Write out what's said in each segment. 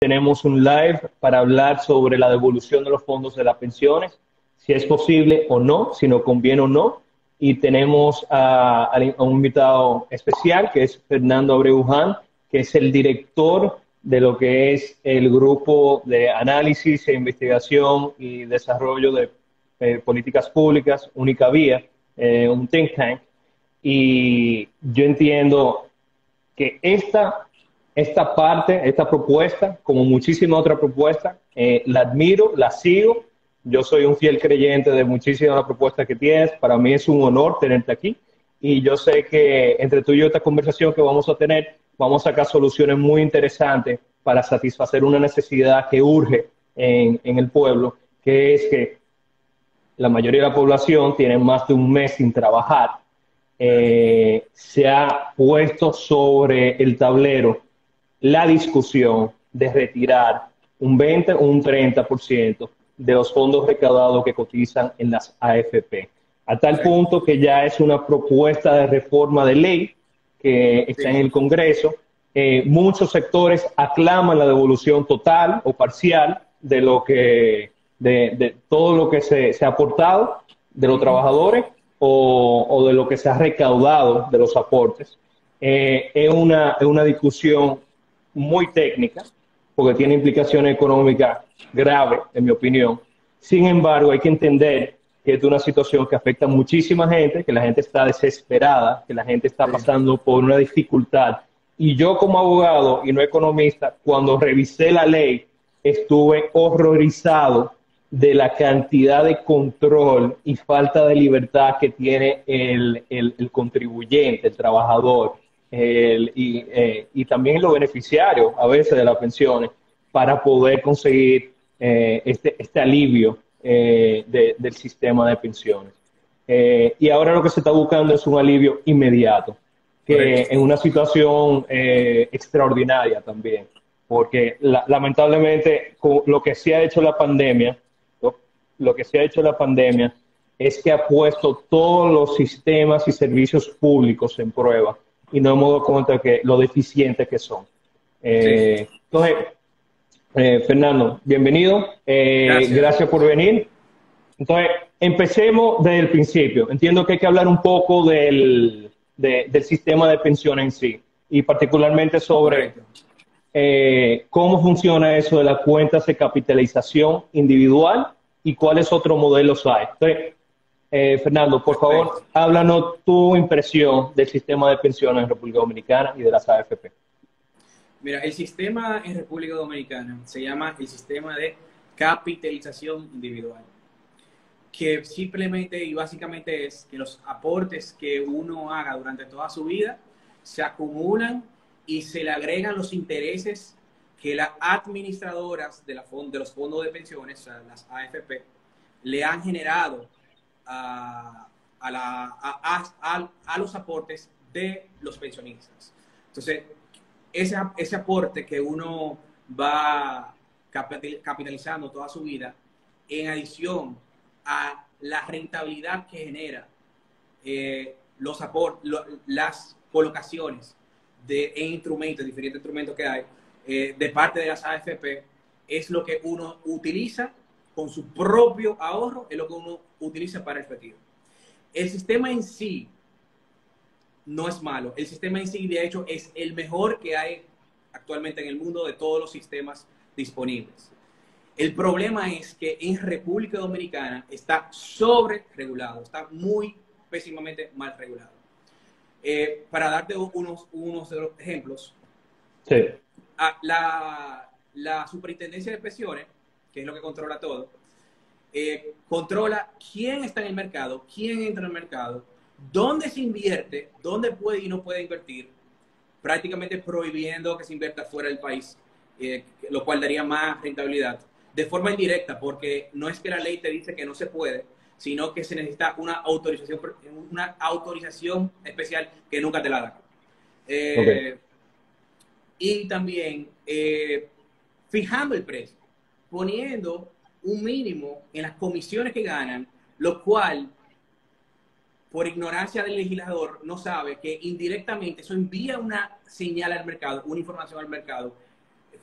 tenemos un live para hablar sobre la devolución de los fondos de las pensiones, si es posible o no, si nos conviene o no. Y tenemos a un invitado especial, que es Fernando Abreu-Jan, que es el director de lo que es el grupo de análisis e investigación y desarrollo de políticas públicas, Única Vía, un think tank. Y yo entiendo que esta parte, esta propuesta, como muchísimas otras propuestas, la admiro, la sigo. Yo soy un fiel creyente de muchísimas de las propuestas que tienes. Para mí es un honor tenerte aquí. Y yo sé que entre tú y yo, esta conversación que vamos a tener, vamos a sacar soluciones muy interesantes para satisfacer una necesidad que urge en el pueblo, que es que la mayoría de la población tiene más de un mes sin trabajar. Se ha puesto sobre el tablero la discusión de retirar un 20 o un 30% de los fondos recaudados que cotizan en las AFP. A tal punto que ya es una propuesta de reforma de ley que está en el Congreso. Muchos sectores aclaman la devolución total o parcial de lo que de todo lo que se ha aportado de los trabajadores o de lo que se ha recaudado de los aportes. Es una discusión muy técnica, porque tiene implicaciones económicas graves, en mi opinión. Sin embargo, hay que entender que es una situación que afecta a muchísima gente, que la gente está desesperada, que la gente está pasando por una dificultad. Y yo como abogado y no economista, cuando revisé la ley, estuve horrorizado de la cantidad de control y falta de libertad que tiene el contribuyente, el trabajador, y también los beneficiarios a veces de las pensiones, para poder conseguir este alivio del sistema de pensiones. Y ahora lo que se está buscando es un alivio inmediato, que en una situación extraordinaria también, porque lamentablemente lo que se ha hecho la pandemia, lo que se ha hecho la pandemia es que ha puesto todos los sistemas y servicios públicos en prueba y no hemos dado cuenta de lo deficientes que son. Entonces, Fernando, bienvenido. Gracias por venir. Entonces, empecemos desde el principio. Entiendo que hay que hablar un poco del sistema de pensiones en sí y particularmente sobre cómo funciona eso de las cuentas de capitalización individual y cuáles otros modelos hay. Entonces, Fernando, por favor, háblanos tu impresión del sistema de pensiones en República Dominicana y de las AFP. Mira, el sistema en República Dominicana se llama el sistema de capitalización individual, que simplemente y básicamente es que los aportes que uno haga durante toda su vida se acumulan y se le agregan los intereses que las administradoras de los fondos de pensiones, o sea, las AFP, le han generado a los aportes de los pensionistas. Entonces, ese aporte que uno va capitalizando toda su vida, en adición a la rentabilidad que genera las colocaciones en instrumentos, diferentes instrumentos que hay, de parte de las AFP, es lo que uno utiliza con su propio ahorro, es lo que uno utiliza para el retiro. El sistema en sí no es malo. El sistema en sí, de hecho, es el mejor que hay actualmente en el mundo de todos los sistemas disponibles. El problema es que en República Dominicana está sobre-regulado, está muy pésimamente mal regulado. Para darte unos ejemplos, sí. La Superintendencia de Pensiones, que es lo que controla todo, controla quién está en el mercado, quién entra en el mercado, dónde se invierte, dónde puede y no puede invertir, prácticamente prohibiendo que se invierta fuera del país, lo cual daría más rentabilidad. De forma indirecta, porque no es que la ley te dice que no se puede, sino que se necesita una autorización especial que nunca te la dan. Y también fijando el precio, poniendo un mínimo en las comisiones que ganan, lo cual, por ignorancia del legislador, no sabe que indirectamente eso envía una señal al mercado, una información al mercado,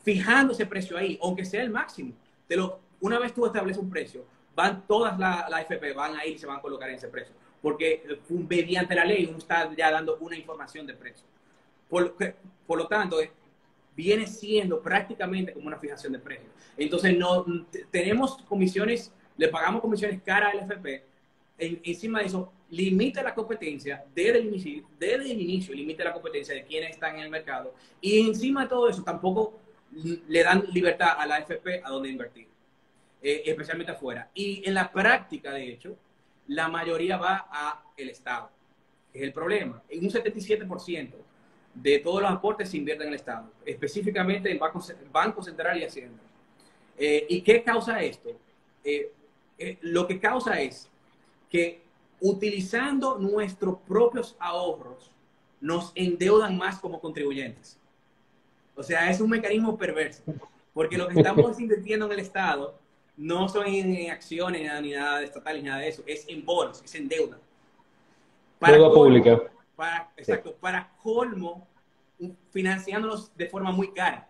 fijando ese precio ahí, aunque sea el máximo. Una vez tú estableces un precio, van todas las AFP, van a ir y se van a colocar en ese precio. Porque mediante la ley uno está ya dando una información de precio. Por lo tanto, viene siendo prácticamente como una fijación de precios. Entonces, tenemos comisiones, le pagamos comisiones caras al FP. Encima de eso, limita la competencia desde el inicio, limita la competencia de quienes están en el mercado. Y encima de todo eso, tampoco le dan libertad a la AFP a dónde invertir, especialmente afuera. Y en la práctica, de hecho, la mayoría va al Estado, que es el problema. En un 77% de todos los aportes se invierten en el Estado, específicamente en Banco Central y Hacienda. ¿Y qué causa esto? Lo que causa es que utilizando nuestros propios ahorros nos endeudan más como contribuyentes. O sea, es un mecanismo perverso, porque lo que estamos invirtiendo en el Estado no son en acciones ni nada de estatales ni nada de eso, es en bonos, es en deuda. Deuda pública. Exacto, para colmo, financiándonos de forma muy cara,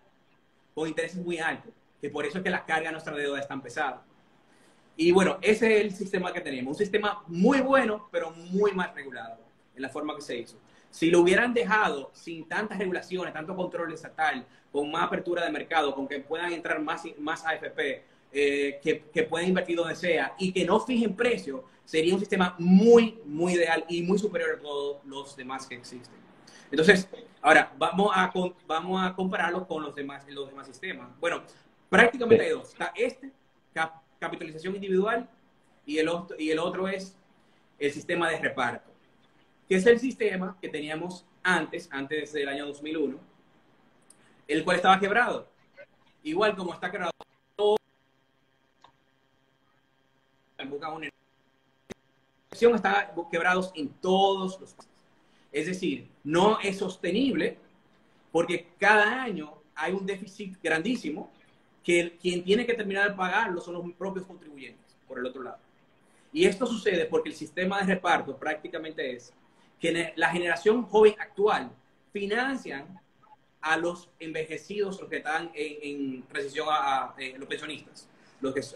con intereses muy altos, que por eso es que la carga de nuestra deuda es tan pesada. Y bueno, ese es el sistema que tenemos, un sistema muy bueno, pero muy mal regulado en la forma que se hizo. Si lo hubieran dejado sin tantas regulaciones, tanto control estatal, con más apertura de mercado, con que puedan entrar más AFP, que puedan invertir donde sea y que no fijen precio, sería un sistema muy, muy ideal y muy superior a todos los demás que existen. Entonces, ahora, vamos a compararlo con los demás sistemas. Bueno, prácticamente hay dos. Está capitalización individual y el otro es el sistema de reparto, que es el sistema que teníamos antes del año 2001, el cual estaba quebrado. Igual como está quebrado, está quebrados en todos los países. Es decir, no es sostenible porque cada año hay un déficit grandísimo que quien tiene que terminar de pagarlo son los propios contribuyentes, por el otro lado. Y esto sucede porque el sistema de reparto prácticamente es que la generación joven actual financian a los envejecidos, los que están en transición a los pensionistas,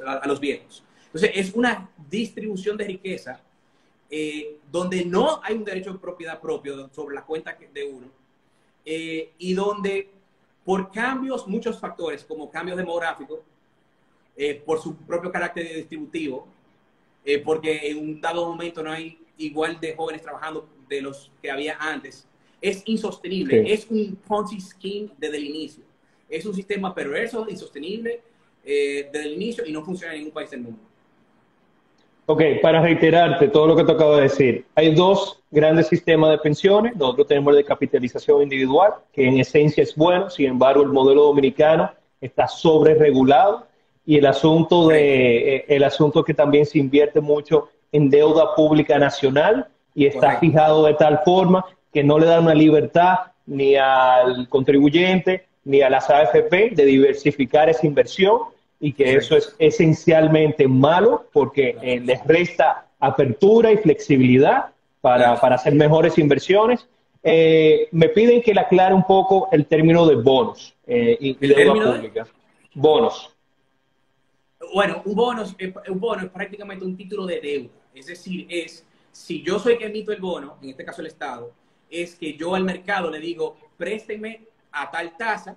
a los viejos. Entonces, es una distribución de riqueza donde no hay un derecho de propiedad propio sobre la cuenta de uno y donde por cambios, muchos factores, como cambios demográficos, por su propio carácter distributivo, porque en un dado momento no hay igual de jóvenes trabajando de los que había antes, es insostenible. Sí. Es un Ponzi scheme desde el inicio. Es un sistema perverso, insostenible desde el inicio y no funciona en ningún país del mundo. Ok, para reiterarte todo lo que te acabo de decir, hay dos grandes sistemas de pensiones. Nosotros tenemos el de capitalización individual, que en esencia es bueno, sin embargo el modelo dominicano está sobreregulado y el asunto que también se invierte mucho en deuda pública nacional y está fijado de tal forma que no le da una libertad ni al contribuyente ni a las AFP de diversificar esa inversión, y que eso es esencialmente malo porque les resta apertura y flexibilidad para hacer mejores inversiones. Me piden que le aclare un poco el término de bonos y deuda pública. Bonos. Bueno, un bono es prácticamente un título de deuda. Es decir, si yo soy que emito el bono, en este caso el Estado, es que yo al mercado le digo, présteme a tal tasa,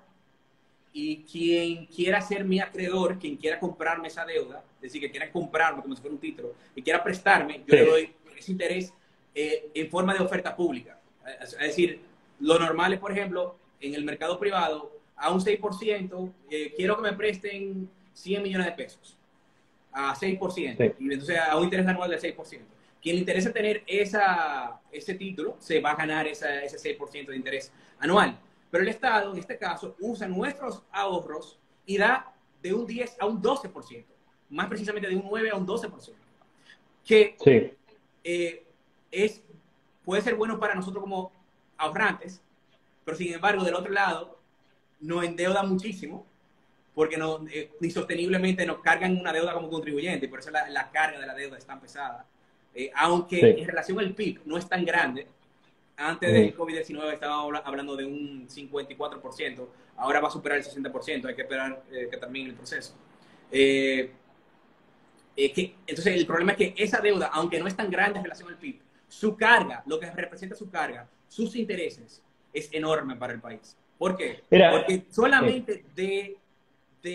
y quien quiera ser mi acreedor, quien quiera comprarme esa deuda, es decir, que quiera comprarme como si fuera un título, y quiera prestarme, yo le doy ese interés en forma de oferta pública. Es decir, lo normal es, por ejemplo, en el mercado privado, a un 6%, quiero que me presten 100 millones de pesos, a 6%, y entonces a un interés anual del 6%. Quien le interesa tener ese título, se va a ganar ese 6% de interés anual. Pero el Estado, en este caso, usa nuestros ahorros y da de un 10 a un 12%, más precisamente de un 9 a un 12%, que puede ser bueno para nosotros como ahorrantes, pero sin embargo, del otro lado, nos endeuda muchísimo, porque insosteniblemente nos cargan una deuda como contribuyente, y por eso la carga de la deuda es tan pesada. Aunque en relación al PIB no es tan grande, Antes del COVID-19 estábamos hablando de un 54%, ahora va a superar el 60%, hay que esperar que termine el proceso. Entonces, el problema es que esa deuda, aunque no es tan grande en relación al PIB, su carga, lo que representa su carga, sus intereses, es enorme para el país. ¿Por qué? Mira, Porque solamente de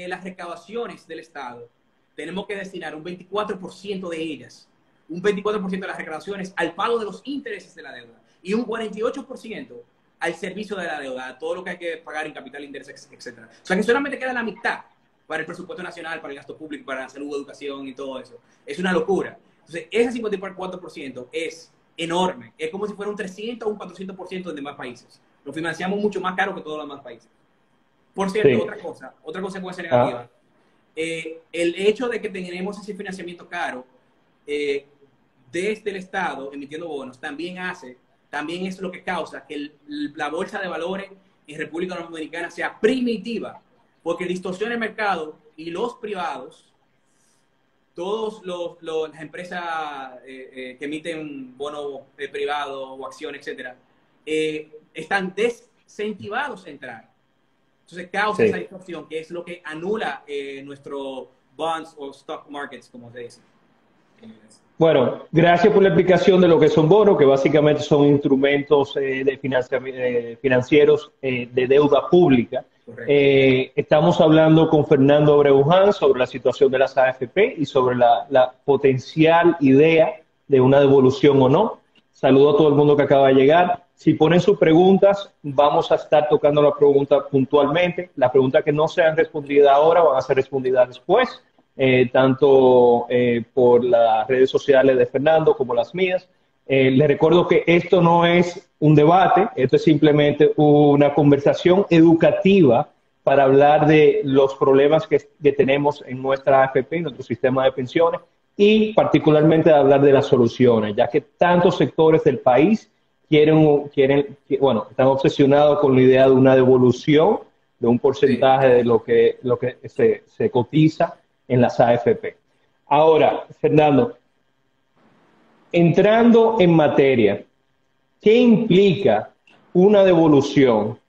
las recaudaciones del Estado tenemos que destinar un 24% de ellas, un 24% de las recaudaciones al pago de los intereses de la deuda y un 48% al servicio de la deuda, a todo lo que hay que pagar en capital, intereses, etc. O sea que solamente queda la mitad para el presupuesto nacional, para el gasto público, para la salud, educación y todo eso. Es una locura. Entonces, ese 54% es enorme. Es como si fuera un 300 o un 400% de demás países. Lo financiamos mucho más caro que todos los demás países. Por cierto, sí. otra consecuencia negativa. El hecho de que tenemos ese financiamiento caro desde el Estado emitiendo bonos también es lo que causa que la bolsa de valores en República Dominicana sea primitiva, porque distorsiona el mercado y los privados, todas las empresas que emiten bonos privados o acciones, etcétera, están desincentivados a entrar. Entonces causa esa distorsión, que es lo que anula nuestro bonds o stock markets, como se dice. Bueno, gracias por la explicación de lo que son bonos, que básicamente son instrumentos financieros de deuda pública. Estamos hablando con Fernando Abreu-Hans sobre la situación de las AFP y sobre la potencial idea de una devolución o no. Saludo a todo el mundo que acaba de llegar. Si ponen sus preguntas, vamos a estar tocando la pregunta puntualmente. Las preguntas que no sean respondidas ahora van a ser respondidas después. Tanto por las redes sociales de Fernando como las mías. Les recuerdo que esto no es un debate, esto es simplemente una conversación educativa para hablar de los problemas que tenemos en nuestra AFP, en nuestro sistema de pensiones, y particularmente de hablar de las soluciones, ya que tantos sectores del país están obsesionados con la idea de una devolución de un porcentaje de lo que se cotiza en las AFP. Ahora, Fernando, entrando en materia, ¿qué implica una devolución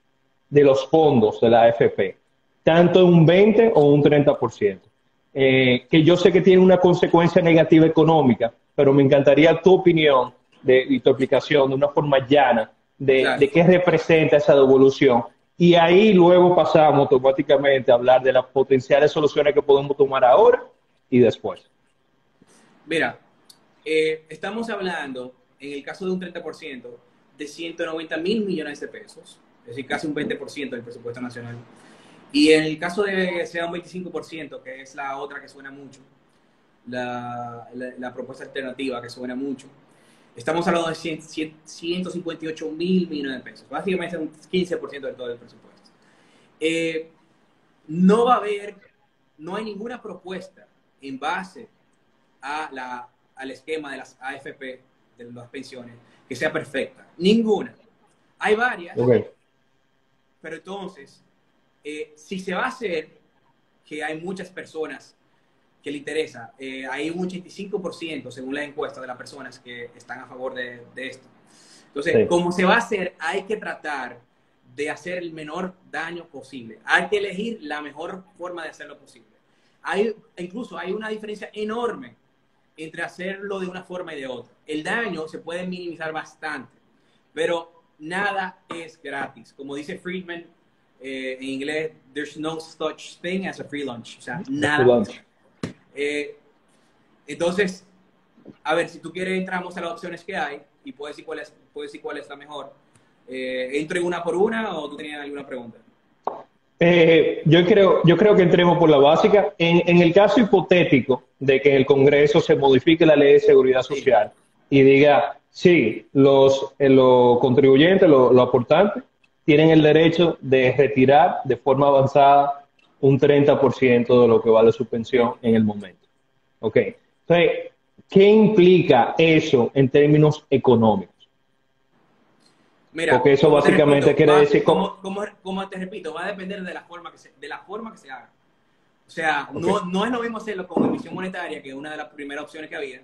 de los fondos de la AFP? Tanto un 20 o un 30%. Que yo sé que tiene una consecuencia negativa económica, pero me encantaría tu opinión y tu explicación de una forma llana de qué representa esa devolución. Y ahí luego pasamos automáticamente a hablar de las potenciales soluciones que podemos tomar ahora y después. Mira, estamos hablando, en el caso de un 30%, de 190.000 millones de pesos, es decir, casi un 20% del presupuesto nacional. Y en el caso de que sea un 25%, que es la otra que suena mucho, la propuesta alternativa que suena mucho, estamos hablando de 158.000 millones de pesos, básicamente un 15% de todo el presupuesto. No hay ninguna propuesta en base al esquema de las AFP, de las pensiones, que sea perfecta. Ninguna. Hay varias, pero entonces, si se va a hacer, que hay muchas personas que le interesa, hay un 85% según la encuesta de las personas que están a favor de esto. Entonces, como se va a hacer, hay que tratar de hacer el menor daño posible. Hay que elegir la mejor forma de hacerlo posible. Incluso hay una diferencia enorme entre hacerlo de una forma y de otra. El daño se puede minimizar bastante, pero nada es gratis. Como dice Friedman en inglés, there's no such thing as a free lunch. O sea, nada. Entonces, a ver, si tú quieres, entramos a las opciones que hay y puedes decir cuál es la mejor. ¿Entro en una por una o tú tenías alguna pregunta? Yo creo que entremos por la básica. En el caso hipotético de que en el Congreso se modifique la ley de seguridad social y diga, sí, los contribuyentes, los aportantes, tienen el derecho de retirar de forma avanzada un 30% de lo que vale su pensión en el momento. ¿Ok? Entonces, ¿qué implica eso en términos económicos? Mira, porque eso básicamente quiere decir... Como te repito, va a depender de la forma que se haga. O sea, no es lo mismo hacerlo con emisión monetaria, que es una de las primeras opciones que había.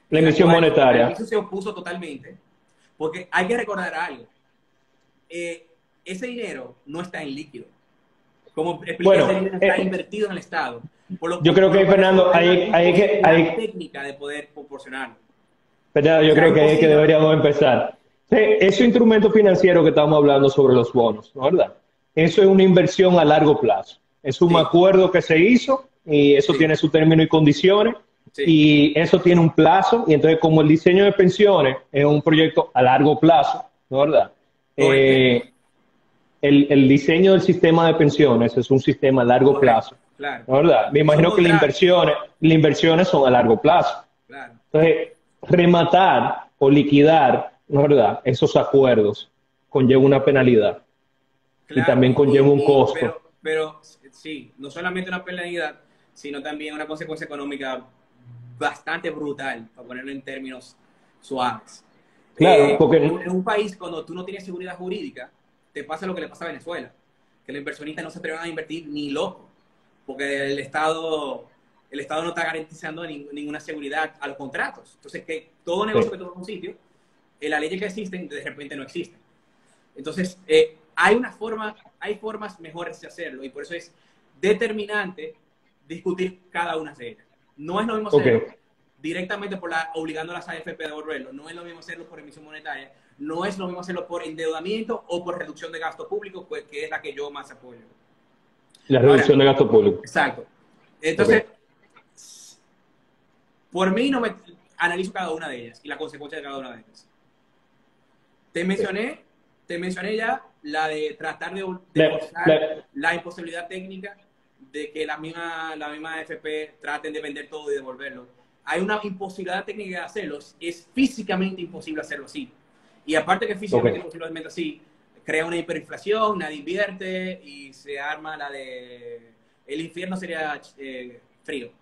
La emisión monetaria. Eso se opuso totalmente. Porque hay que recordar algo. Ese dinero no está en líquido. Como expliqué, Bueno, ese dinero está invertido en el Estado. Yo creo que, Fernando, hay técnica de poder proporcionarlo. Fernando, yo creo que ahí es que deberíamos empezar. Ese instrumento financiero que estamos hablando sobre los bonos, ¿no? ¿Verdad? Eso es una inversión a largo plazo. Es un acuerdo que se hizo y eso tiene su término y condiciones y eso tiene un plazo y entonces como el diseño de pensiones es un proyecto a largo plazo, ¿no? ¿Verdad? El diseño del sistema de pensiones es un sistema a largo plazo. Claro. ¿No? ¿Verdad? Me imagino que las inversiones son a largo plazo. Claro. Entonces, rematar o liquidar, ¿no? ¿Verdad? Esos acuerdos conlleva una penalidad. Claro, y también conlleva un costo. Pero sí, no solamente una penalidad, sino también una consecuencia económica bastante brutal, para ponerlo en términos suaves. Claro, porque en un país, cuando tú no tienes seguridad jurídica, te pasa lo que le pasa a Venezuela, que los inversionistas no se atreven a invertir ni loco, porque el Estado no está garantizando ninguna seguridad a los contratos. Entonces, que todo negocio que toma un sitio, las leyes que existen, de repente no existen. Entonces, hay formas mejores de hacerlo, y por eso es determinante discutir cada una de ellas. No es lo mismo hacerlo directamente obligando a las AFP a devolverlo, no es lo mismo hacerlo por emisión monetaria, no es lo mismo hacerlo por endeudamiento o por reducción de gasto público, pues, que es la que yo más apoyo. La reducción de gasto público. Exacto. Entonces, por mí no me analizo cada una de ellas y la consecuencia de cada una de ellas. Te mencioné ya la de tratar de forzar la imposibilidad técnica de que la misma AFP traten de vender todo y devolverlo. Hay una imposibilidad técnica de hacerlo, es físicamente imposible hacerlo así. Y aparte que físicamente imposible así, crea una hiperinflación, nadie invierte y se arma la de... El infierno sería frío,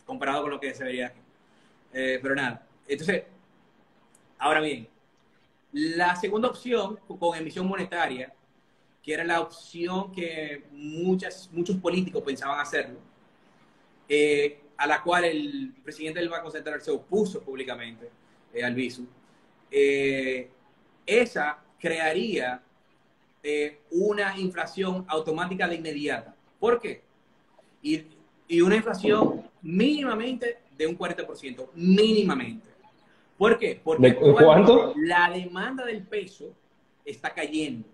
comparado con lo que se vería aquí. Pero nada, entonces, ahora bien, la segunda opción con emisión monetaria, que era la opción que muchos políticos pensaban hacerlo, a la cual el presidente del Banco Central se opuso públicamente, al BISU, esa crearía una inflación automática de inmediata. ¿Por qué? Y una inflación mínimamente de un 40%, mínimamente. ¿Por qué? Porque ¿cuánto? La demanda del peso está cayendo.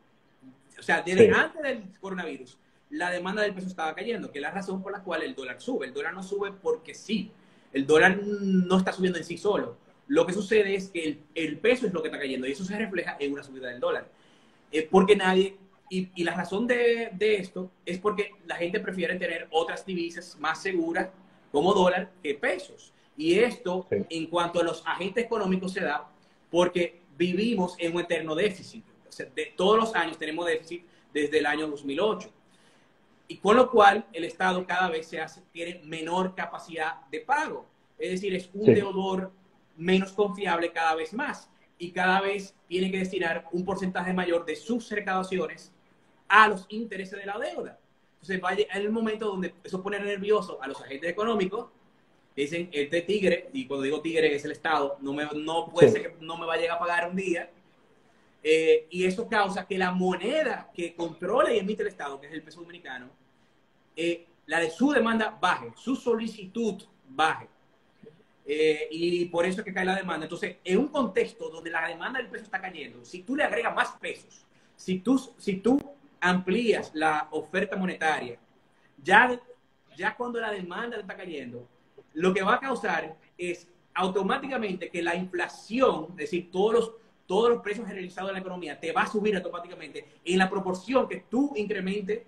O sea, desde antes del coronavirus, la demanda del peso estaba cayendo, que es la razón por la cual el dólar sube. El dólar no sube porque sí. El dólar no está subiendo en sí solo. Lo que sucede es que el peso es lo que está cayendo y eso se refleja en una subida del dólar. Porque nadie... Y la razón de esto es porque la gente prefiere tener otras divisas más seguras como dólar que pesos. Y esto, en cuanto a los agentes económicos, se da porque vivimos en un eterno déficit. O sea, todos los años tenemos déficit desde el año 2008. Y con lo cual el Estado cada vez tiene menor capacidad de pago. Es decir, es un deudor menos confiable cada vez más. Y cada vez tiene que destinar un porcentaje mayor de sus recaudaciones a los intereses de la deuda. Entonces va a llegar el momento donde eso pone nervioso a los agentes económicos. Dicen, este tigre, y cuando digo tigre es el Estado, no puede ser que no me va a llegar a pagar un día. Y eso causa que la moneda que controla y emite el Estado, que es el peso dominicano, la de su demanda baje, su solicitud baje. Y por eso es que cae la demanda. Entonces, en un contexto donde la demanda del peso está cayendo, si tú le agregas más pesos, si tú amplías la oferta monetaria, ya cuando la demanda está cayendo, lo que va a causar es automáticamente que la inflación, es decir, todos los precios realizados en la economía, te va a subir automáticamente en la proporción que tú incrementes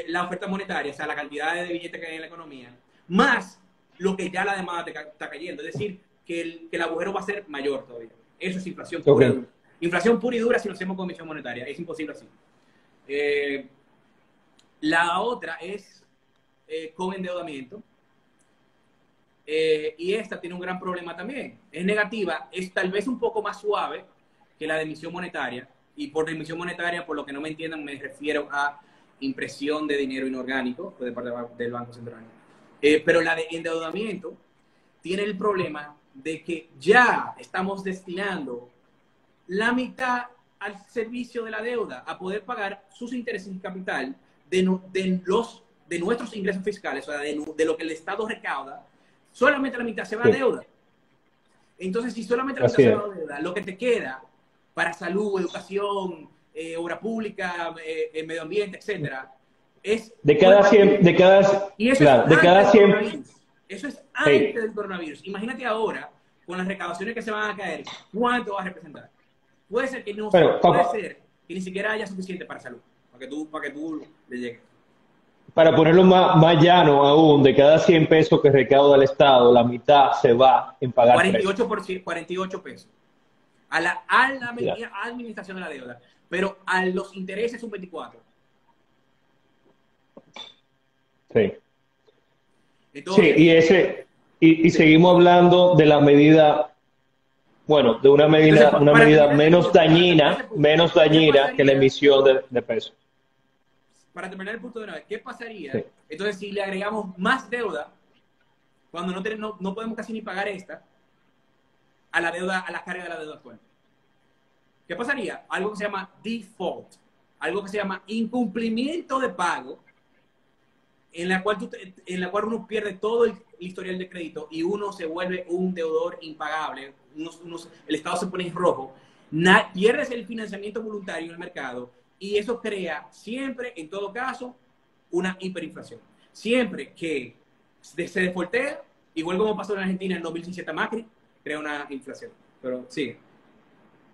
la oferta monetaria, o sea, la cantidad de billetes que hay en la economía, más lo que ya la demanda está cayendo. Es decir, que el agujero va a ser mayor todavía. Eso es inflación pura y dura. Inflación pura y dura si lo hacemos con emisión monetaria. Es imposible así. La otra es con endeudamiento. Y esta tiene un gran problema también. Es negativa, es tal vez un poco más suave que la de emisión monetaria. Y por emisión monetaria, por lo que no me entiendan, me refiero a impresión de dinero inorgánico de parte del Banco Central. Pero la de endeudamiento tiene el problema de que ya estamos destinando la mitad al servicio de la deuda, a poder pagar sus intereses en capital de nuestros ingresos fiscales, o sea, de lo que el Estado recauda, solamente la mitad se va a Sí, deuda. Entonces, si solamente la mitad así se es. va a deuda, lo que te queda para salud, educación, obra pública, medio ambiente, etcétera, es De una cada 100, de cada, y eso es claro, de antes cada del 100, coronavirus. Eso es antes hey, del coronavirus. Imagínate ahora, con las recaudaciones que se van a caer, ¿cuánto va a representar? Puede ser que no, bueno, puede ser que ni siquiera haya suficiente para salud, para que tú le llegues. para ponerlo más llano aún, de cada 100 pesos que recauda el Estado, la mitad se va en pagar precios. 48 pesos. A la Ya. administración de la deuda. Pero a los intereses un 24. Sí. Sí, Entonces, y sí. seguimos hablando de la medida, bueno, de Entonces, una para medida terminar ese punto, menos ¿qué dañina que la pasaría? emisión de pesos. Para terminar el punto de una vez, ¿qué pasaría? Sí. Entonces, si le agregamos más deuda, cuando no podemos casi ni pagar esta, a la deuda, a la carga de la deuda actual. ¿Qué pasaría? Algo que se llama default, algo que se llama incumplimiento de pago, en la cual uno pierde todo el historial de crédito y uno se vuelve un deudor impagable, el Estado se pone en rojo, pierdes el financiamiento voluntario en el mercado y eso crea siempre, en todo caso, una hiperinflación. Siempre que se defoltea, igual como pasó en Argentina en 2017 Macri, crea una inflación. Pero sí.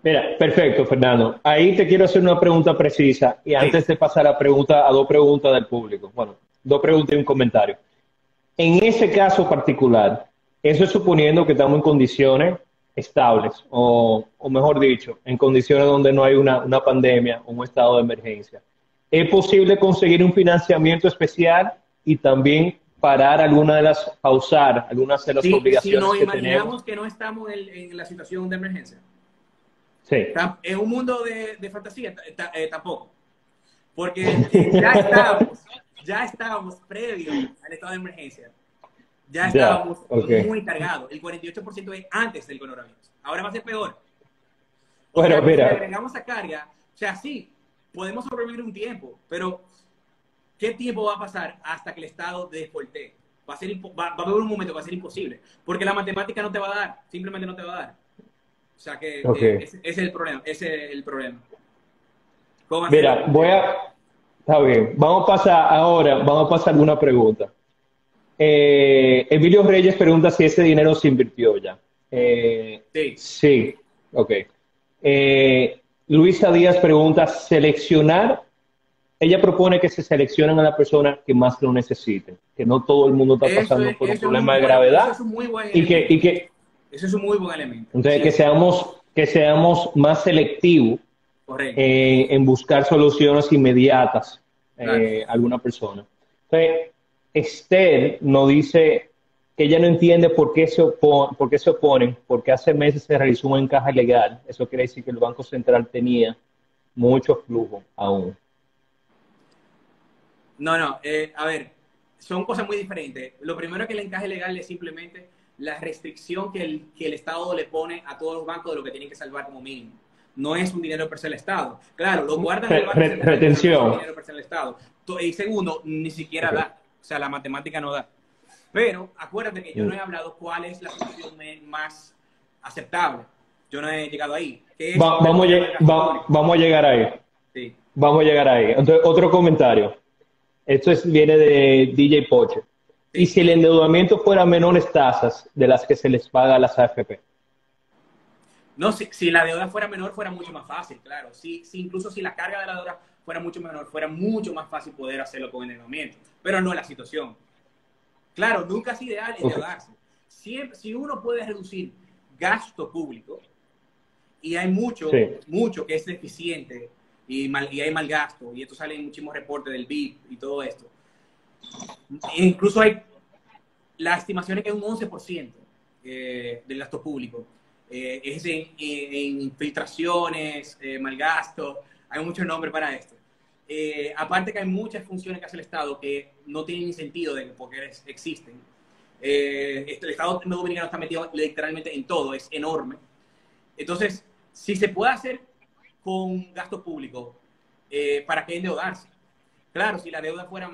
Mira, perfecto, Fernando. Ahí te quiero hacer una pregunta precisa y Sí. antes de pasar a dos preguntas del público. Bueno, dos preguntas y un comentario. En ese caso particular, eso es suponiendo que estamos en condiciones estables, o mejor dicho, en condiciones donde no hay una pandemia o un estado de emergencia. ¿Es posible conseguir un financiamiento especial y también pausar algunas de las Si obligaciones nos que tenemos? imaginamos que no estamos en la situación de emergencia, Sí. en un mundo de fantasía, tampoco. Porque ya estábamos previo al estado de emergencia. Ya Ya, estábamos ok. muy cargados. El 48% es antes del coronavirus. Ahora va a ser peor. O Bueno, sea que si le mira, agregamos a carga, o sea, sí, podemos sobrevivir un tiempo, pero ¿qué tiempo va a pasar hasta que el Estado defaultee? Va a haber un momento que va a ser imposible, porque la matemática no te va a dar, simplemente no te va a dar. O sea que ok. ese es el problema, ese es el problema. ¿Cómo hacerlo Mira, con tiempo? está bien, vamos a pasar alguna pregunta. Emilio Reyes pregunta si ese dinero se invirtió ya. Sí. Sí, ok. Luisa Díaz pregunta, ella propone que se seleccionen a la persona que más lo necesite, que no todo el mundo está pasando por un problema de Eso gravedad es un muy buen y elemento. que Eso es un muy buen elemento. entonces Sí, que seamos más selectivos correcto. en buscar soluciones inmediatas Claro. a alguna persona. Entonces, Esther nos dice que ella no entiende por qué se oponen, porque hace meses se realizó un encaje legal. Eso quiere decir que el Banco Central tenía mucho flujo aún. No, no, a ver, son cosas muy diferentes. Lo primero es que el encaje legal es simplemente la restricción que el Estado le pone a todos los bancos de lo que tienen que salvar como mínimo. No es un dinero per se del Estado. Claro, lo guardan en el Banco Central, pero no es un Retención. dinero per se del Estado. Y segundo, ni siquiera Okay. da. O sea, la matemática no da. Pero acuérdate que yo no Mm. he hablado cuál es la solución más aceptable. Yo no he llegado ahí. ¿Qué es lo que se llama el gasto público? Vamos a llegar ahí. Sí. Vamos a llegar ahí. Entonces, otro comentario. Viene de DJ Poche. ¿Y Sí. si el endeudamiento fuera menores tasas de las que se les paga a las AFP? No, si la deuda fuera menor, fuera mucho más fácil, claro. Incluso si la carga de la deuda fuera mucho menor, fuera mucho más fácil poder hacerlo con endeudamiento. Pero no es la situación. Claro, nunca es ideal Okay. endeudarse. Si uno puede reducir gasto público, y hay mucho, Sí. mucho que es deficiente, y hay mal gasto, y esto sale en muchísimos reportes del BIP y todo esto. E incluso hay la estimación es que un 11% del gasto público es en infiltraciones, mal gasto, hay muchos nombres para esto. Aparte que hay muchas funciones que hace el Estado que no tienen ni sentido de porque existen. El Estado dominicano está metido literalmente en todo, es enorme. Entonces, si se puede hacer con gasto público, ¿para qué endeudarse? Claro, si la deuda fuera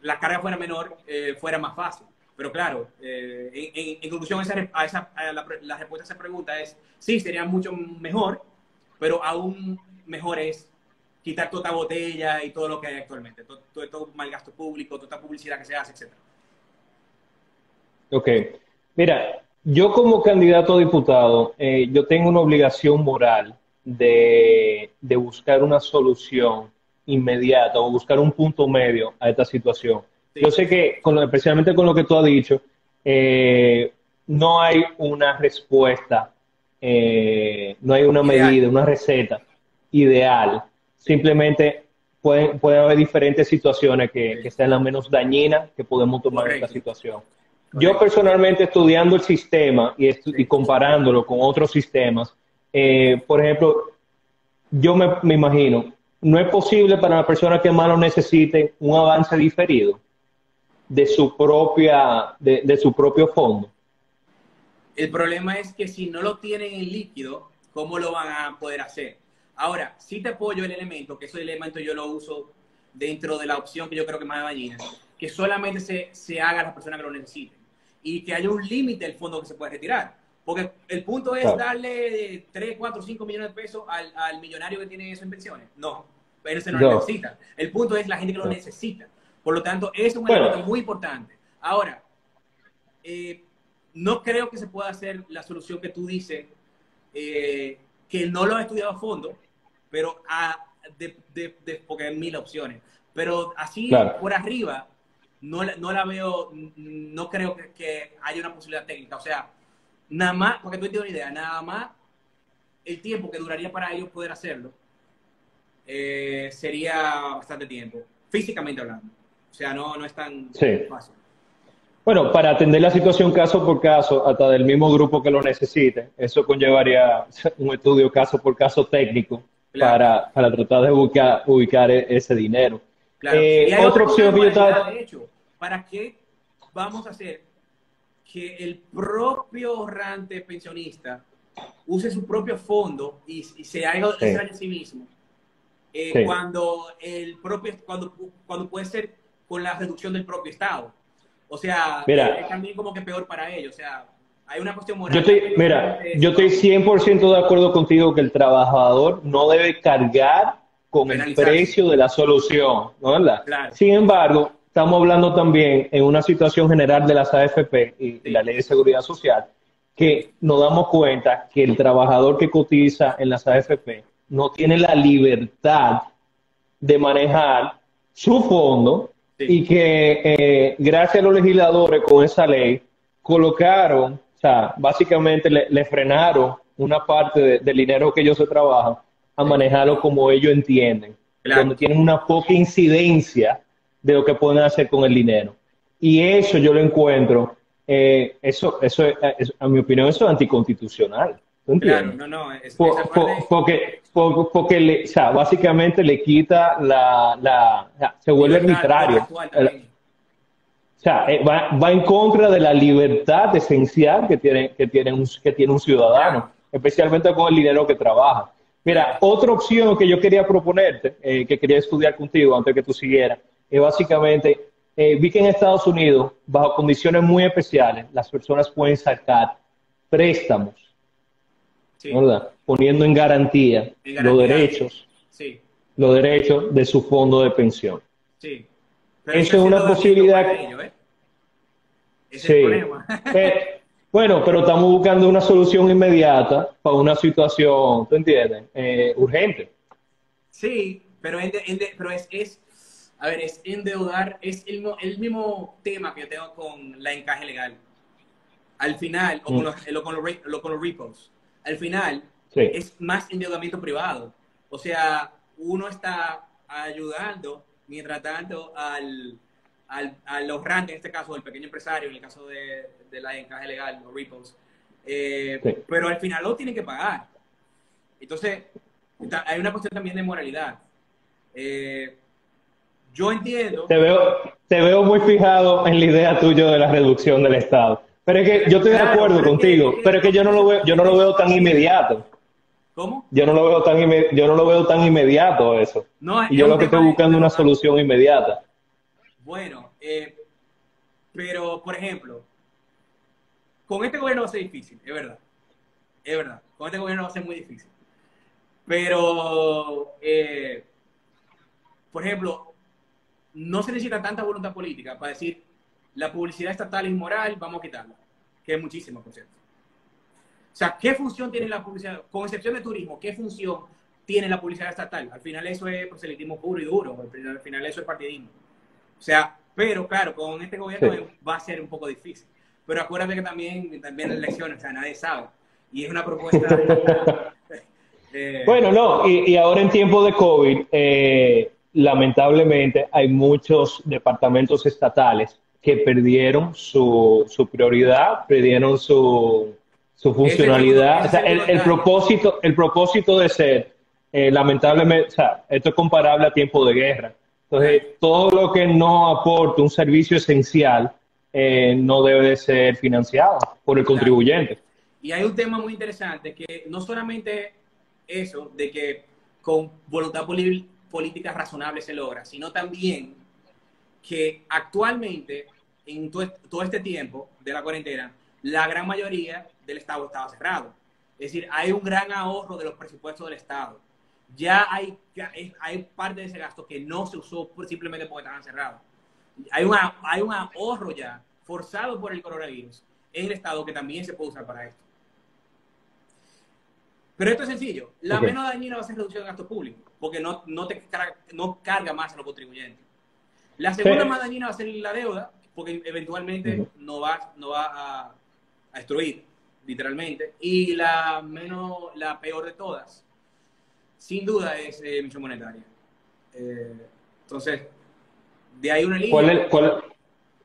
la carga fuera menor, fuera más fácil. Pero claro, en conclusión, la respuesta a esa pregunta es, sí, sería mucho mejor, pero aún mejor es quitar toda botella y todo lo que hay actualmente, todo mal gasto público, toda esta publicidad que se hace, etc. Ok. Mira, yo como candidato a diputado, yo tengo una obligación moral de buscar una solución inmediata o buscar un punto medio a esta situación. Yo Sí, sé que, especialmente con lo que tú has dicho, no hay una respuesta, no hay una ideal. medida, una receta ideal. Simplemente pueden haber diferentes situaciones que Sí. sean las menos dañinas que podemos tomar en esta Correcto, situación. Yo correcto. personalmente estudiando el sistema y Sí, comparándolo con otros sistemas, por ejemplo, yo me imagino, no es posible para la persona que más lo necesite un avance diferido de su propio fondo. el problema es que si no lo tienen en líquido, ¿cómo lo van a poder hacer? Ahora, si te apoyo el elemento, que ese elemento yo lo uso dentro de la opción que yo creo que más dañina, que solamente se haga a las personas que lo necesiten y que haya un límite del fondo que se puede retirar. Porque el punto es Claro, darle 3, 4, 5 millones de pesos al millonario que tiene eso en pensiones. No, él se no lo no, necesita. El punto es la gente que lo no. necesita. Por lo tanto, es un elemento Bueno, muy importante. Ahora, eh, no creo que se pueda hacer la solución que tú dices, que no lo he estudiado a fondo, pero porque hay mil opciones. Pero así claro. por arriba, no la veo, no creo que haya una posibilidad técnica. O sea, nada más, porque tú tienes una idea, nada más el tiempo que duraría para ellos poder hacerlo sería bastante tiempo, físicamente hablando. O sea, no es tan Sí. fácil. Bueno, para atender la situación caso por caso, hasta del mismo grupo que lo necesite, eso conllevaría un estudio caso por caso técnico Claro, para tratar de ubicar ese dinero. claro. Y hay Otra otra cosa de opción que yo moralidad, estaba... de hecho. ¿Para qué vamos a hacer que el propio ahorrante pensionista use su propio fondo y se haga ese Sí, daño a sí mismo? sí. Cuando puede ser con la reducción del propio Estado. O sea, es Mira, también como que peor para ellos. O sea, hay una cuestión moral también, no mira, solamente es yo estoy económica. 100% de acuerdo contigo que el trabajador no debe cargar con el Penalizarse. precio de la solución, ¿no es verdad? Claro, Sin embargo, estamos hablando también en una situación general de las AFP y la sí, Ley de Seguridad Social, que nos damos cuenta que el trabajador que cotiza en las AFP no tiene la libertad de manejar su fondo sí, y que gracias a los legisladores con esa ley colocaron, o sea, básicamente le frenaron una parte del dinero que ellos se trabajan a sí. manejarlo como ellos entienden, donde Claro. tienen una poca incidencia de lo que pueden hacer con el dinero. Y eso yo lo encuentro, a mi opinión, eso es anticonstitucional. ¿Tú Claro, entiendes? no, no, esa parte, Porque o sea, básicamente le quita o sea, se vuelve libertad arbitrario. contractual O también. sea, va en contra de la libertad esencial que tiene un ciudadano, Claro, especialmente con el dinero que trabaja. Mira, claro. otra opción que yo quería proponerte, que quería estudiar contigo antes que tú siguieras, es básicamente, vi que en Estados Unidos, bajo condiciones muy especiales, las personas pueden sacar préstamos, Sí, ¿verdad? Poniendo en garantía en los garantía, derechos, sí, los derechos de su fondo de pensión. sí. Pero eso Eso es es una endeudamiento posibilidad, para ellos, ¿eh? Ese es el sí. problema. Bueno, pero estamos buscando una solución inmediata para una situación, ¿tú entiendes? Urgente. Sí, pero, pero a ver, es endeudar, es el mismo tema que yo tengo con la encaje legal. Al final, o con Mm, con los repos, al final sí, es más endeudamiento privado. O sea, uno está ayudando, mientras tanto, al ahorrante, en este caso, el pequeño empresario, en el caso de la encaje legal, los repos, sí. pero al final lo tienen que pagar. Entonces, hay una cuestión también de moralidad. Eh, yo entiendo, Te veo, te veo muy fijado en la idea tuya de la reducción del Estado. Pero es que yo estoy de Claro, acuerdo pero contigo, pero es que yo no lo veo tan inmediato. ¿cómo? Yo no lo veo tan inmediato eso. No, Y es yo un lo que estoy tema de, buscando es una solución inmediata. bueno, pero por ejemplo, con este gobierno va a ser difícil, es verdad, con este gobierno va a ser muy difícil. Pero, por ejemplo, no se necesita tanta voluntad política para decir la publicidad estatal es inmoral, vamos a quitarla, que es muchísimo, por cierto. O sea, ¿qué función tiene la publicidad? Con excepción de turismo, ¿qué función tiene la publicidad estatal? Al final eso es proselitismo puro y duro, al final eso es partidismo. O sea, pero claro, con este gobierno Sí. va a ser un poco difícil. Pero acuérdate que también las elecciones, o sea, nadie sabe. Y es una propuesta. eh, Bueno, no, y ahora en tiempo de COVID, lamentablemente hay muchos departamentos estatales que perdieron su prioridad, perdieron su funcionalidad. O ese sea, segundo escaño. el propósito de ser, lamentablemente, o sea, esto es comparable a tiempo de guerra. Entonces, Claro, todo lo que no aporte un servicio esencial no debe de ser financiado por el claro. contribuyente. Y hay un tema muy interesante que no solamente eso de que con voluntad política razonable se logra, sino también que actualmente, en todo este tiempo de la cuarentena, la gran mayoría del Estado estaba cerrado. Es decir, hay un gran ahorro de los presupuestos del Estado. Hay parte de ese gasto que no se usó simplemente porque estaban cerrados. Hay un ahorro ya forzado por el coronavirus en el Estado que también se puede usar para esto. Pero esto es sencillo. La Okay. menos dañina va a ser reducción de gasto público, porque no carga más a los contribuyentes. La Sí. segunda más dañina va a ser la deuda, porque eventualmente Ujú. no va a destruir, literalmente. Y la peor de todas, sin duda, es emisión monetaria. Eh, entonces, de ahí una ¿Cuál, línea. es- cuál,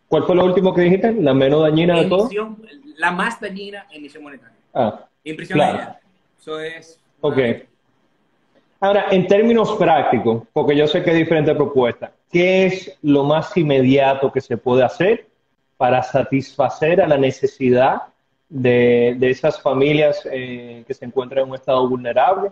¿Cuál fue lo último que dijiste? ¿La menos dañina de todo? Emisión, la más dañina, emisión monetaria. Ah, Impresión de claro. dinero. Eso es Ok. una locura. Ahora, en términos prácticos, porque yo sé que hay diferentes propuestas, ¿qué es lo más inmediato que se puede hacer para satisfacer a la necesidad de esas familias que se encuentran en un estado vulnerable,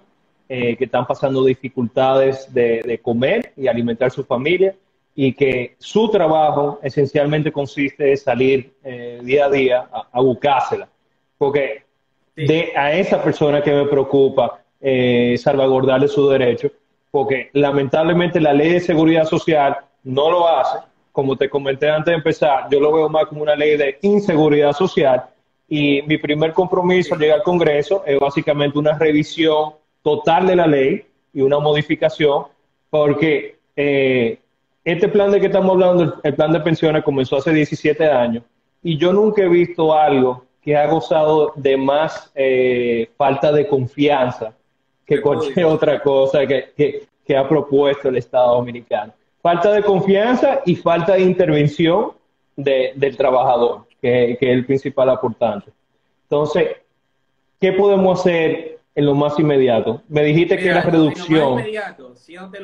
que están pasando dificultades de comer y alimentar su familia, y que su trabajo esencialmente consiste en salir día a día a buscársela? Porque Sí. a esa persona que me preocupa salvaguardarle su derecho, porque lamentablemente la ley de seguridad social no lo hace. Como te comenté antes de empezar, yo lo veo más como una ley de inseguridad social, y mi primer compromiso al Sí. llegar al Congreso es básicamente una revisión total de la ley y una modificación, porque este plan de que estamos hablando, el plan de pensiones, comenzó hace 17 años y yo nunca he visto algo que ha gozado de más falta de confianza que cualquier Repudio. otra cosa que ha propuesto el Estado Dominicano. Falta de confianza y falta de intervención del trabajador, que es el principal aportante. Entonces, ¿qué podemos hacer en lo más inmediato? Me dijiste que la Mira, en lo más reducción. inmediato, siéndote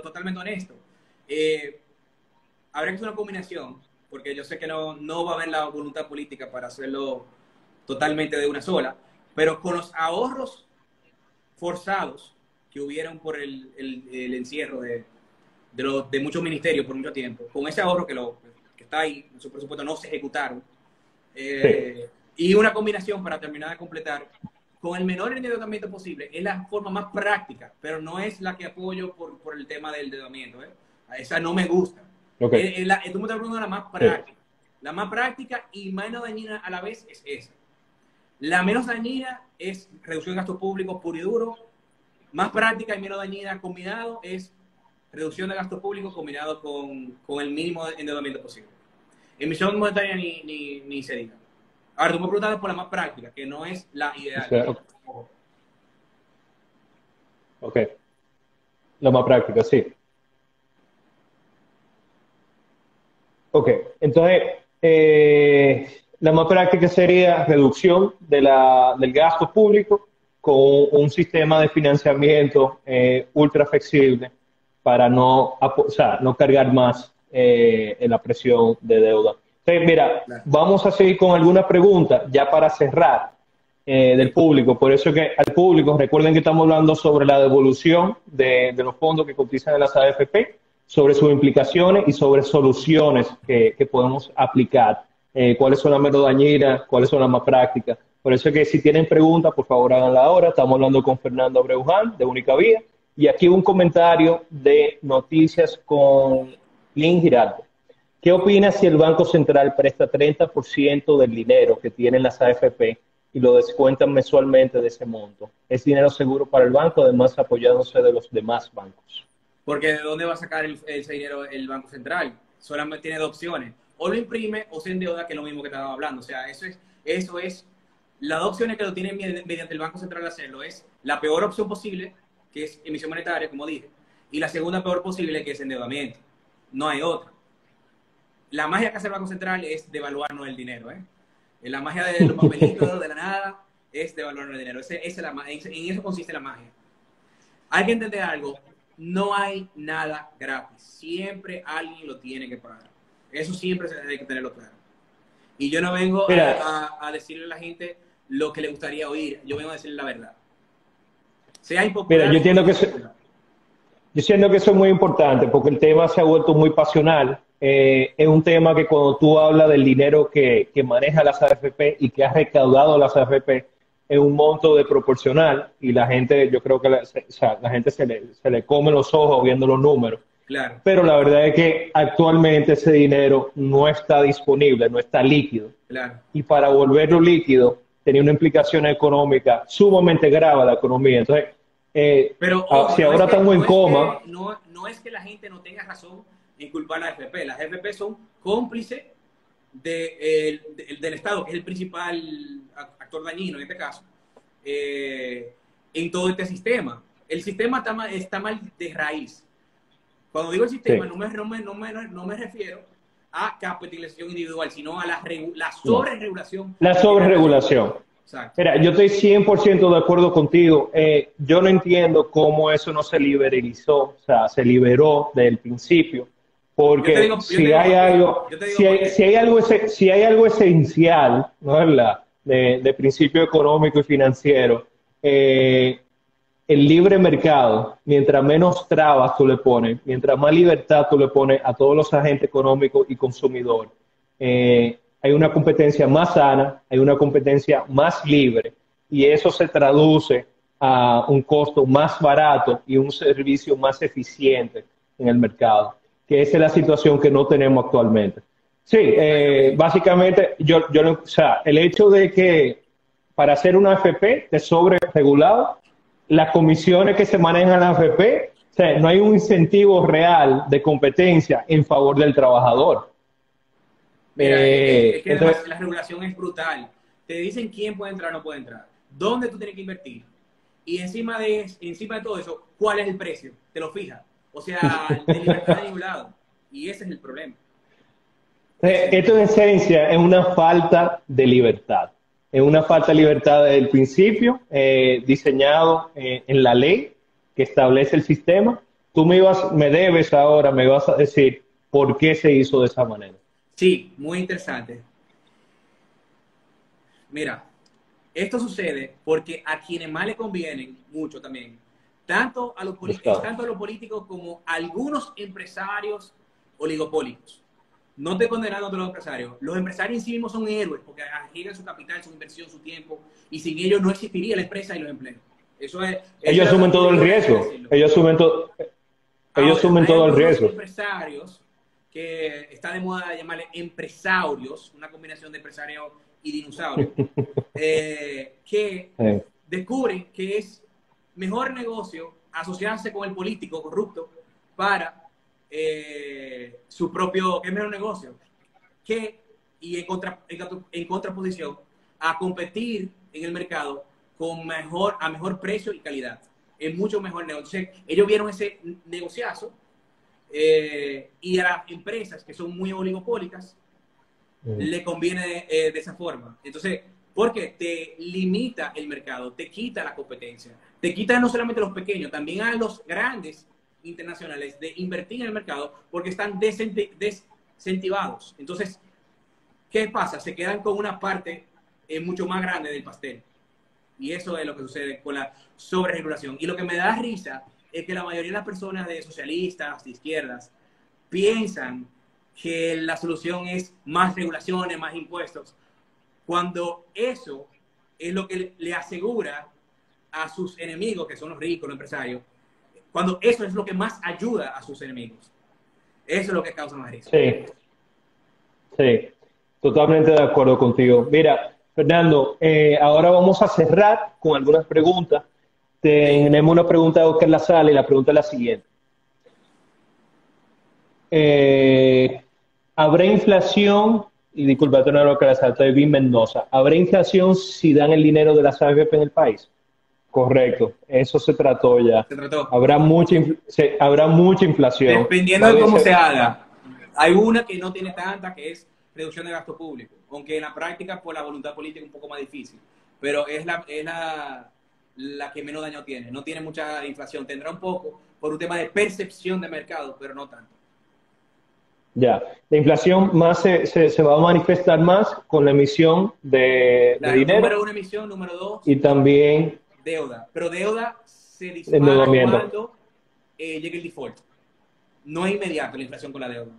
totalmente honesto, habría que hacer una combinación, porque yo sé que no va a haber la voluntad política para hacerlo totalmente de una sola, pero con los ahorros forzados que hubieron por el encierro de muchos ministerios por mucho tiempo, con ese ahorro que está ahí, en su presupuesto no se ejecutaron, Sí, y una combinación para terminar de completar con el menor endeudamiento posible es la forma más práctica, pero no es la que apoyo por el tema del endeudamiento. Esa no me gusta. ok. Tú me estás preguntando la más Sí, práctica. La más práctica y menos dañina a la vez es esa. La menos dañina es reducción de gastos públicos puro y duro. Más práctica y menos dañina combinado es reducción de gastos públicos combinado con el mínimo de endeudamiento posible. Emisión monetaria ni se diga. Ahora, tú me preguntas por la más práctica, que no es la ideal. sí, ok. Lo más práctico, sí. Ok, entonces, la más práctica sería reducción del gasto público con un sistema de financiamiento ultra flexible para no, o sea, no cargar más en la presión de deuda. Entonces, mira, Claro. vamos a seguir con algunas preguntas ya para cerrar del público. Por eso que al público, recuerden que estamos hablando sobre la devolución de los fondos que cotizan en las AFP, sobre sus implicaciones y sobre soluciones que podemos aplicar. Cuáles son las menos dañinas, cuáles son las más prácticas. Por eso que si tienen preguntas, por favor háganla ahora. Estamos hablando con Fernando Abreuján, de Única Vía. Y aquí un comentario de Noticias con Lynn Giraldo. ¿Qué opinas si el Banco Central presta 30% del dinero que tienen las AFP y lo descuentan mensualmente de ese monto? ¿Es dinero seguro para el banco, además apoyándose de los demás bancos? Porque ¿de dónde va a sacar ese dinero el Banco Central? Solamente tiene dos opciones. O lo imprime o se endeuda, que es lo mismo que estaba hablando. O sea, eso es las dos opciones que lo tienen mediante el Banco Central de hacerlo. Es la peor opción posible, que es emisión monetaria, como dije, y la segunda peor posible, que es endeudamiento. No hay otra. La magia que hace el Banco Central es devaluarnos el dinero, ¿eh? La magia de los papelitos, de la nada, es devaluarnos el dinero. En eso consiste la magia. Hay que entender algo. No hay nada gratis. Siempre alguien lo tiene que pagar. Eso siempre hay que tenerlo claro. Y yo no vengo a decirle a la gente lo que le gustaría oír. Yo vengo a decirle la verdad. Sea Mira, impopular. yo siento que eso es muy importante porque el tema se ha vuelto muy pasional. Es un tema que cuando tú hablas del dinero que maneja las AFP y que ha recaudado las AFP, es un monto de proporcional y la gente, yo creo que la gente se le come los ojos viendo los números. Claro, Pero la verdad es que actualmente ese dinero no está disponible, no está líquido. claro. Y para volverlo líquido tenía una implicación económica sumamente grave a la economía. Entonces, Pero ojo, si ahora estamos en coma, no es que la gente no tenga razón en culpar a la AFP. Las AFP son cómplices del Estado, que es el principal actor dañino en este caso, en todo este sistema. El sistema está mal de raíz. Cuando digo el sistema, sí, no me refiero a capitalización individual, sino a la sobreregulación. la sobreregulación. Exacto. Mira, yo estoy 100% de acuerdo contigo. Yo no entiendo cómo eso no se liberalizó, o sea, se liberó del principio, porque si hay algo, si hay algo esencial, ¿no es verdad?, de principio económico y financiero, el libre mercado, mientras menos trabas tú le pones, mientras más libertad tú le pones a todos los agentes económicos y consumidores, hay una competencia más sana, hay una competencia más libre y eso se traduce a un costo más barato y un servicio más eficiente en el mercado, que esa es la situación que no tenemos actualmente. Sí, básicamente, o sea, el hecho de que para hacer una AFP de sobre regulado, las comisiones que se manejan en la AFP, o sea, no hay un incentivo real de competencia en favor del trabajador. Mira, es que además Entonces, la regulación es brutal. Te dicen quién puede entrar o no puede entrar, dónde tú tienes que invertir. Y encima de todo eso, ¿cuál es el precio? Te lo fijas. O sea, de libertad de ningún lado. Y ese es el problema. esto en esencia es una falta de libertad. Es una falta de libertad desde el principio, diseñado en la ley que establece el sistema. Tú me debes ahora, me vas a decir por qué se hizo de esa manera. Sí, muy interesante. Mira, esto sucede porque a quienes más le convienen, mucho también, tanto a los políticos como a algunos empresarios oligopólicos. No estoy condenando a todos los empresarios. Los empresarios en sí mismos son héroes porque arriesgan su capital, su inversión, su tiempo, y sin ellos no existiría la empresa y los empleos. Ellos asumen todo el riesgo. Ellos asumen todo el riesgo. Hay empresarios que está de moda llamarle empresarios, una combinación de empresario y dinosaurio, que descubren que es mejor negocio asociarse con el político corrupto para su propio, que es mejor negocio, y en contraposición a competir en el mercado a mejor precio y calidad. Es mucho mejor negocio. Entonces, ellos vieron ese negociazo y a las empresas que son muy oligopólicas le conviene de esa forma. Entonces, porque te limita el mercado, te quita la competencia, te quita no solamente a los pequeños, también a los grandes internacionales de invertir en el mercado porque están desincentivados. Entonces, ¿qué pasa? Se quedan con una parte mucho más grande del pastel. Y eso es lo que sucede con la sobreregulación. Y lo que me da risa es que la mayoría de las personas de socialistas, de izquierdas, piensan que la solución es más regulaciones, más impuestos, cuando eso es lo que le asegura a sus enemigos, que son los ricos, los empresarios, cuando eso es lo que más ayuda a sus enemigos. Eso es lo que causa más risa. Sí, sí, totalmente de acuerdo contigo. Mira, Fernando, ahora vamos a cerrar con algunas preguntas. Sí. Tenemos una pregunta de Oscar Lazal y la pregunta es la siguiente. Eh, ¿Habrá inflación? Y disculpa, no lo que la salta de Vin Mendoza. ¿Habrá inflación si dan el dinero de las AFP en el país? Correcto, eso se trató ya. Se trató. Habrá mucha inflación. Dependiendo Va a de cómo haber- se haga. Hay una que no tiene tanta, que es reducción de gasto público. Aunque en la práctica, por la voluntad política, es un poco más difícil. Pero la que menos daño tiene. No tiene mucha inflación. Tendrá un poco por un tema de percepción de mercado, pero no tanto. Ya, la inflación más se va a manifestar más con la emisión de Claro, dinero número uno, emisión. Número dos, y también deuda. Pero deuda se dispara endeudamiento. cuando llegue el default. No es inmediato la inflación con la deuda.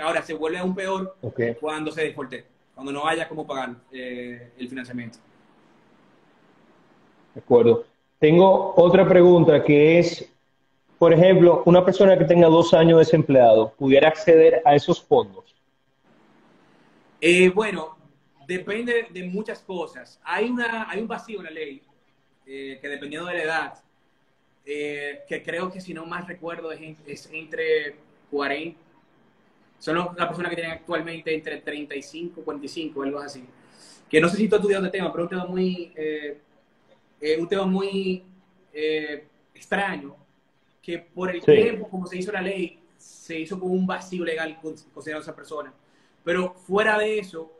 Ahora se vuelve aún peor Ok, cuando se defalte, cuando no haya cómo pagar el financiamiento. de acuerdo. Tengo otra pregunta que es, por ejemplo, una persona que tenga 2 años desempleado, ¿pudiera acceder a esos fondos? Bueno, depende de muchas cosas. Hay un vacío en la ley que dependiendo de la edad, que creo que si no más recuerdo es entre 40, son las personas que tienen actualmente entre 35 y 45, algo así. Que no sé si tú has estudiado el tema, pero es un tema muy extraño, que por el Sí. tiempo, como se hizo la ley, se hizo con un vacío legal considerando a esa persona. Pero fuera de eso,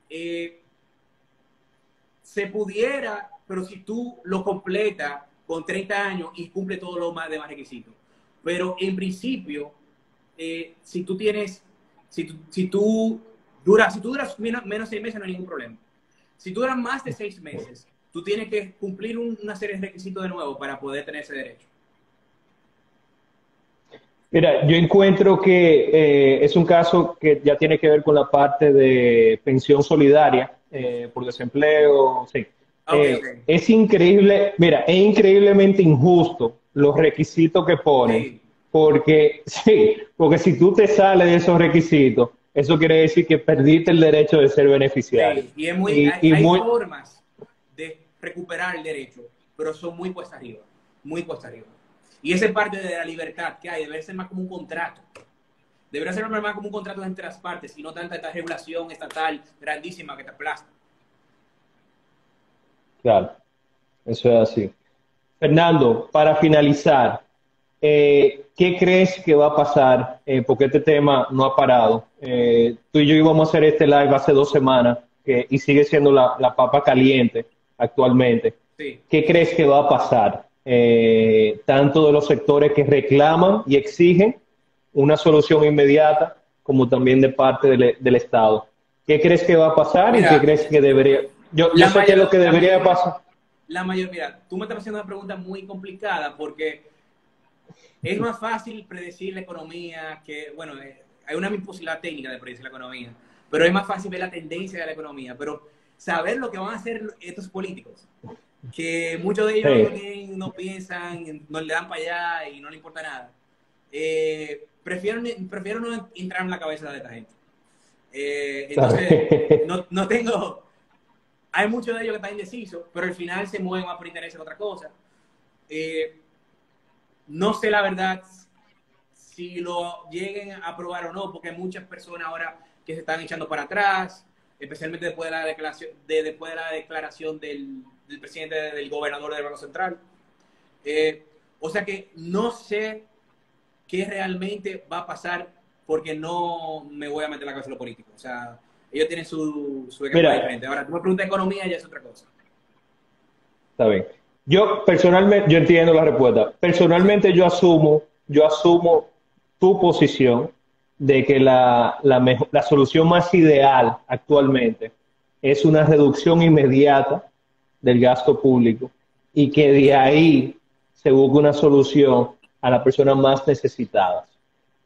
eh, se pudiera, pero si tú lo completas con 30 años y cumple todos los demás requisitos. Pero en principio, si tú tienes, si tú duras menos de 6 meses, no hay ningún problema. Si tú duras más de 6 meses, tú tienes que cumplir una serie de requisitos de nuevo para poder tener ese derecho. Mira, yo encuentro que es un caso que ya tiene que ver con la parte de pensión solidaria por desempleo. Sí. Ok, ok. Es increíble, mira, es increíblemente injusto los requisitos que ponen, Sí, porque sí, porque si tú te sales de esos requisitos, eso quiere decir que perdiste el derecho de ser beneficiario. sí. Y Y hay muy, formas de recuperar el derecho, pero son muy cuesta arriba, muy cuesta arriba. Y esa es parte de la libertad que hay, debe ser más como un contrato. Debería ser más como un contrato entre las partes y no tanta esta regulación estatal grandísima que te aplasta. claro, eso es así. Fernando, para finalizar, ¿qué crees que va a pasar? Porque este tema no ha parado. Tú y yo íbamos a hacer este live hace 2 semanas y sigue siendo la papa caliente actualmente. Sí. ¿Qué crees que va a pasar? Tanto de los sectores que reclaman y exigen una solución inmediata, como también de parte del Estado. ¿Qué crees que va a pasar y qué Mira, crees que debería? Yo la, sé que lo que la debería mayoría, pasar. mira, tú me estás haciendo una pregunta muy complicada porque es más fácil predecir la economía que, bueno, hay una imposibilidad técnica de predecir la economía, pero es más fácil ver la tendencia de la economía, pero saber lo que van a hacer estos políticos, que muchos de ellos Sí, no piensan, no le dan para allá y no le importa nada. Prefiero no entrar en la cabeza de esta gente. Entonces, ¿sabes? no tengo, hay muchos de ellos que están indecisos, pero al final se mueven más por interés en otra cosa. Eh, no sé la verdad si lo lleguen a aprobar o no, porque hay muchas personas ahora que se están echando para atrás, especialmente después de la declaración del presidente, del gobernador del Banco Central. O sea que no sé qué realmente va a pasar porque no me voy a meter en la cabeza de los políticos. O sea, ellos tienen su esquema Mira, diferente. Ahora, tú me preguntas economía, ya es otra cosa. está bien. Yo personalmente, yo entiendo la respuesta. Sí, Personalmente yo asumo tu posición de que la solución más ideal actualmente es una reducción inmediata del gasto público y que de ahí se busque una solución a las personas más necesitadas.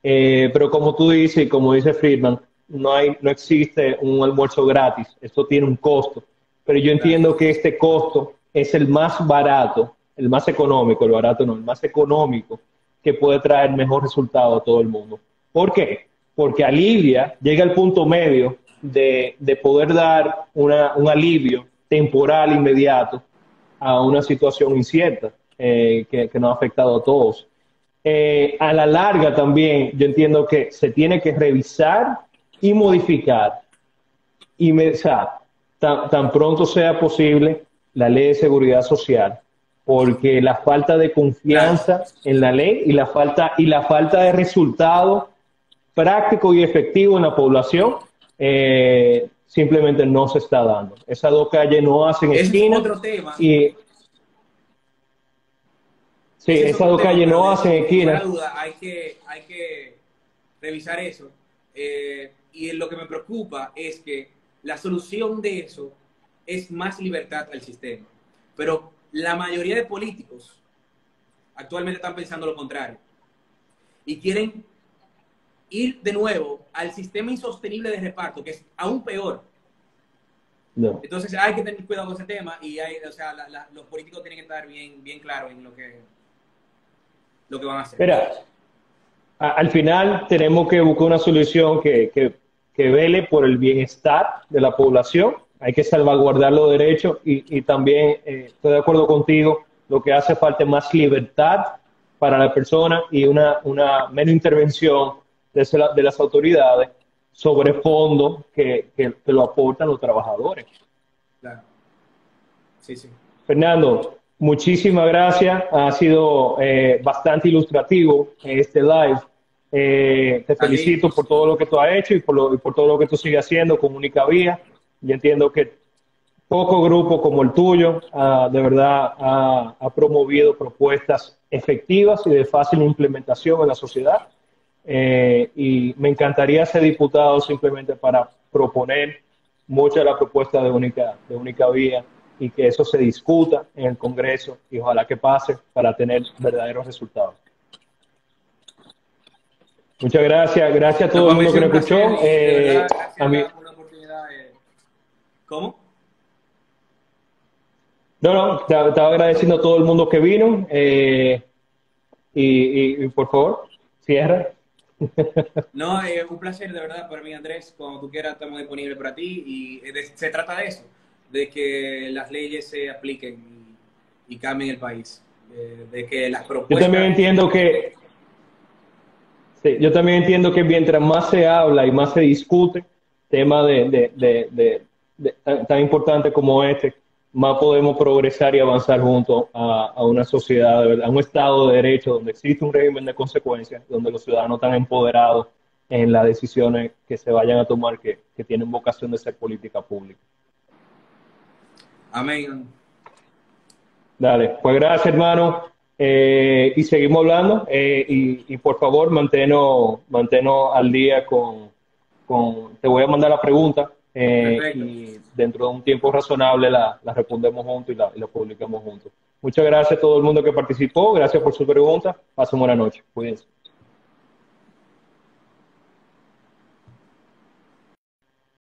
Pero como tú dices y como dice Friedman, no existe un almuerzo gratis, esto tiene un costo, pero yo Claro. entiendo que este costo es el más barato, el más económico, el barato no, el más económico que puede traer mejor resultado a todo el mundo. ¿Por qué? Porque alivia, llega al punto medio de poder dar un alivio temporal inmediato a una situación incierta que nos ha afectado a todos. A la larga también yo entiendo que se tiene que revisar y modificar o sea, tan pronto sea posible la ley de seguridad social, porque la falta de Claro. confianza en la ley y la falta de resultado práctico y efectivo en la población simplemente no se está dando. Esas dos calles no hacen Ese es esquina otro tema. y sí, Ese es esas otro dos tema, calles pero no hacen sin lugar a esquina. duda hay que revisar eso. Y lo que me preocupa es que la solución de eso es más libertad al sistema. Pero la mayoría de políticos actualmente están pensando lo contrario y quieren ir de nuevo al sistema insostenible de reparto, que es aún peor. No. Entonces hay que tener cuidado con ese tema y o sea, los políticos tienen que estar bien claros en lo que van a hacer. Mira, al final tenemos que buscar una solución que vele por el bienestar de la población. Hay que salvaguardar los derechos y también estoy de acuerdo contigo, lo que hace falta es más libertad para la persona y una menos intervención de las autoridades sobre fondos que lo aportan los trabajadores. Claro. Sí, sí. Fernando, muchísimas gracias. Ha sido bastante ilustrativo este live. Te A ti, felicito por todo lo que tú has hecho y por todo lo que tú sigues haciendo con Única Vía. Yo entiendo que poco grupo como el tuyo de verdad ha promovido propuestas efectivas y de fácil implementación en la sociedad. Y me encantaría ser diputado simplemente para proponer muchas de las propuestas de única Vía y que eso se discuta en el Congreso y ojalá que pase para tener verdaderos resultados. Muchas gracias, gracias a no, todo el para mí ha mundo que sido nos un placer escuchó. y de verdad, A mí, gracias por la oportunidad. ¿Cómo? no, no, estaba agradeciendo a todo el mundo que vino y por favor, cierra. No, un placer de verdad para mí, Andrés. Cuando tú quieras, estamos disponibles para ti y se trata de eso, de que las leyes se apliquen y cambien el país, de que las Yo también propuestas. entiendo que Sí, yo también entiendo que mientras más se habla y más se discute temas tan importantes como este, más podemos progresar y avanzar juntos a una sociedad, de verdad, a un Estado de Derecho donde existe un régimen de consecuencias, donde los ciudadanos están empoderados en las decisiones que se vayan a tomar que tienen vocación de ser política pública. Amén. Dale, pues gracias hermano. Y seguimos hablando y por favor manténnos al día te voy a mandar la pregunta Perfecto. y dentro de un tiempo razonable la respondemos juntos y la publicamos juntos. Muchas gracias a todo el mundo que participó, gracias por su pregunta, pasen buena noche, cuídense.